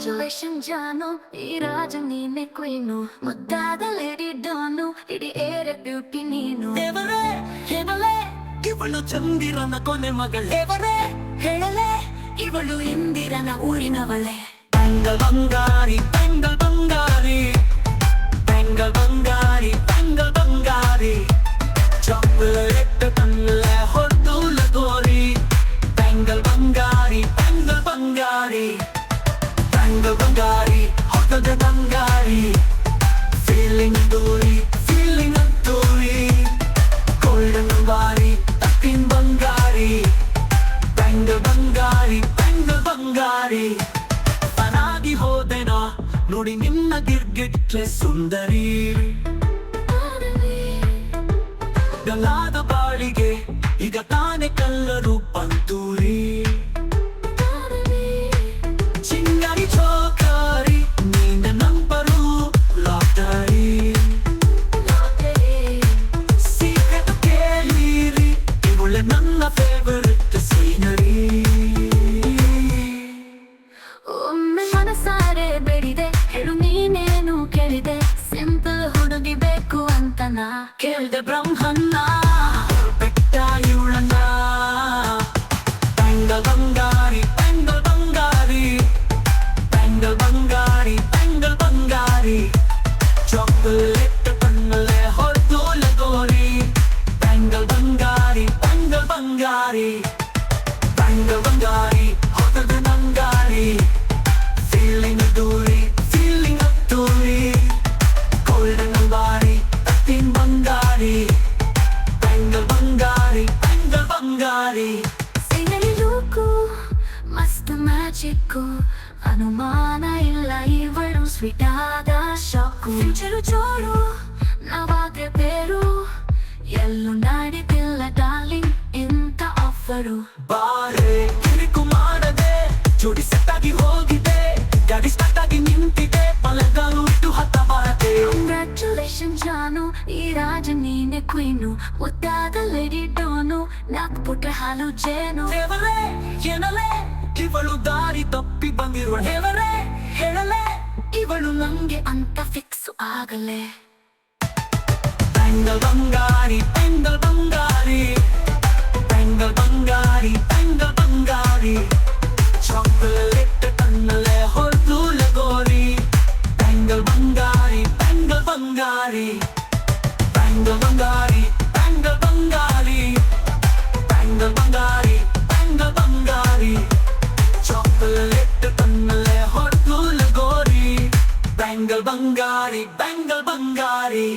Congratulations ಜಾನು ಈ ರಾಜ ನೀನೆ queen ಮುದ್ದಾದ ಲೇಡಿ ಡಾನು ಇಡೀ ಏರಿಯಾ ಬ್ಯೂಟಿ ನೀನು ದೇವರೇ ಹೇಳಲೆ ಇವಳು ಚಂದಿರನ ಕೊನೆ ಮಗಳೇ ದೇವರೇ ಹೇಳಲೆ ಇವಳು ಇಂದಿರನ ಊರಿನವಳೆ ಬೆಂಗಲ್ ಬಂಗಾರಿ ಬೆಂಗಲ್ ಬಂಗಾರಿ ಬೆಂಗಲ್ ಬಂಗಾರಿ ಬೆಂಗಲ್ ಬಂಗಾರಿ ಚಾಕ್ಲೇಟ್ ಕಣ್ಣಲೆ ಹೊತ್ತು ಲಗೋರಿ ಬೆಂಗಲ್ ಬಂಗಾರಿ ಬೆಂಗಲ್ ಬಂಗಾರಿ ಬೆಂಗಲ್ ಬಂಗಾರಿ ಹೊತ್ತದ ಬಂಗಾರಿ ಫೀಲಿಂಗ್ ದೂರಿ ಫೀಲಿಂಗ್ ದೂರಿ ಗೋಲ್ಡನ್ ಬಂಗಾರಿ ತಕ್ಕಿನ ಬಂಗಾರಿ ಬೆಂಗಲ್ ಬಂಗಾರಿ ಬೆಂಗಲ್ ಬಂಗಾರಿ ನಾನಾಗಿ ಹೋದೆನಾ ನೋಡಿ ನಿನ್ನ ಗಿರ್ಗಿಟ್ಲೆ ಸುಂದರಿ ಗಲಾದ ಬಾಳಿಗೆ ಈಗ ತಾನೆ ಕಲ್ಲರು ಪಂತೂರಿ ಚಿಂಗಾರಿ ಚೋಕಾರಿ ನಿನ್ನ ನಂಬರು ಲಾಟರಿ ಸೀಕ್ರೆಟ್ ಕೇಳಿರಿ ಇವಳೆ ನನ್ನ ಫೇವರಿಟ್ ಸೀನರಿ ಒಮ್ಮೆ ಮನಸಾರೆ ಬೇಡಿದೆ ಹೇಳು ನೀನೇನು ಕೇಳಿದೆ ಸಿಂಪಲ್ ಹುಡುಗಿ ಬೇಕು ಅಂತ ನಾ ಕೇಳ್ದೆ ಬ್ರಹ್ಮನ್ನ ಬೆಟ್ಟ ಇವಳನ್ನ ಬೆಂಗಲ್ ಬಂಗಾರಿ ಬೆಂಗಲ್ ಬಂಗಾರಿ ಬೆಂಗಲ್ ಬಂಗಾರಿ ಬೆಂಗಲ್ ಬಂಗಾರಿ ಚಾಕ್ಲೇಟ್ ಕಣ್ಣಲೆ ಹೊತ್ತು ಲಗೋರಿ ಬೆಂಗಲ್ ಬಂಗಾರಿ ಬೆಂಗಲ್ ಬಂಗಾರಿ ಬೆಂಗಲ್ ಬಂಗಾರಿ ಹೊತ್ತದ ನಂಗಾರಿ ಫೀಲಿಂಗ್ ದೂರಿ ಫೀಲಿಂಗ್ ದೂರಿ ಗೋಲ್ಡನ್ ಬಂಗಾರಿ ತಕ್ಕಿನ ಬಂಗಾರಿ ಬೆಂಗಲ್ ಬಂಗಾರಿ ಬೆಂಗಲ್ ಬಂಗಾರಿ ಸಿಗಲಿ ಲೂಕು ಮಸ್ತ್ ಮ್ಯಾಜಿಕ್ಕು ಅನುಮಾನ ಇಲ್ಲ ಇವಳು ಸ್ವೀಟ್ ಆದ ಶಾಕು ಫ್ಯೂಚರು ಜೋರು ನಾವಾದ್ರೆ ಬೇರು ಎಲ್ಲೂ ನಡೀತಿಲ್ಲ ಡಾರ್ಲಿಂಗ್ ಇಂಥ ಆಫರು ಬಾರೆ ಕಿರಿಕು ಮಾಡದೆ ಜೋಡಿ ಸೆಟ್ಟಾಗಿ ಹೋಗಿದೆ ಗಾಡಿ ಸ್ಟಾರ್ಟ್ ಆಗಿ ನಿಂತಿದೆ ಮಳೆಗಾಲು ಇಟ್ಟು ಹತ್ತ ಬಾರದೆ ಕಂಗ್ರ್ಯಾಚುಲೇಷನ್ ಜಾನು ಈ ರಾಜ ನೀನೆ ಕ್ವೀನು ಮುದ್ದಾದ ಲೇಡಿ ಡೋನು ನಾಕ್ ಪುಟ್ಟ ಹಾಲು ಜೇನು ದೇವರೇ ಏನಲೆ ಇವಳು ದಾರಿ ತಪ್ಪಿ ಬಂದಿರುವ ದೇವರೇ ಹೇಳಲೆ ಇವಳು ನಂಗೆ ಅಂತ ಫಿಕ್ಸ್ ಆಗಲೇ ಬೆಂಗಲ್ ಬಂಗಾರಿ ಬೆಂಗಲ್ ಬಂಗಾರಿ ಬೆಂಗಲ್ ಬಂಗಾರಿ ಬೆಂಗಲ್ ಬಂಗಾರಿ ಚಾಕ್ಲೇಟ್ ಕಣ್ಣಲೆ ಹೊತ್ತು ಲಗೋರಿ ಬೆಂಗಲ್ ಬಂಗಾರಿ ಬೆಂಗಲ್ ಬಂಗಾರಿ ಬೆಂಗಲ್ ಬಂಗಾರಿ ಬೆಂಗಲ್ ಬಂಗಾರಿ ಬೆಂಗಲ್ ಬಂಗಾರಿ ಬೆಂಗಲ್ ಬಂಗಾರಿ ಚಾಕ್ಲೇಟ್ ಕಣ್ಣಲೆ ಹೊತ್ತು ಲಗೋರಿ ಬೆಂಗಲ್ ಬಂಗಾರಿ ಬೆಂಗಲ್ ಬಂಗಾರಿ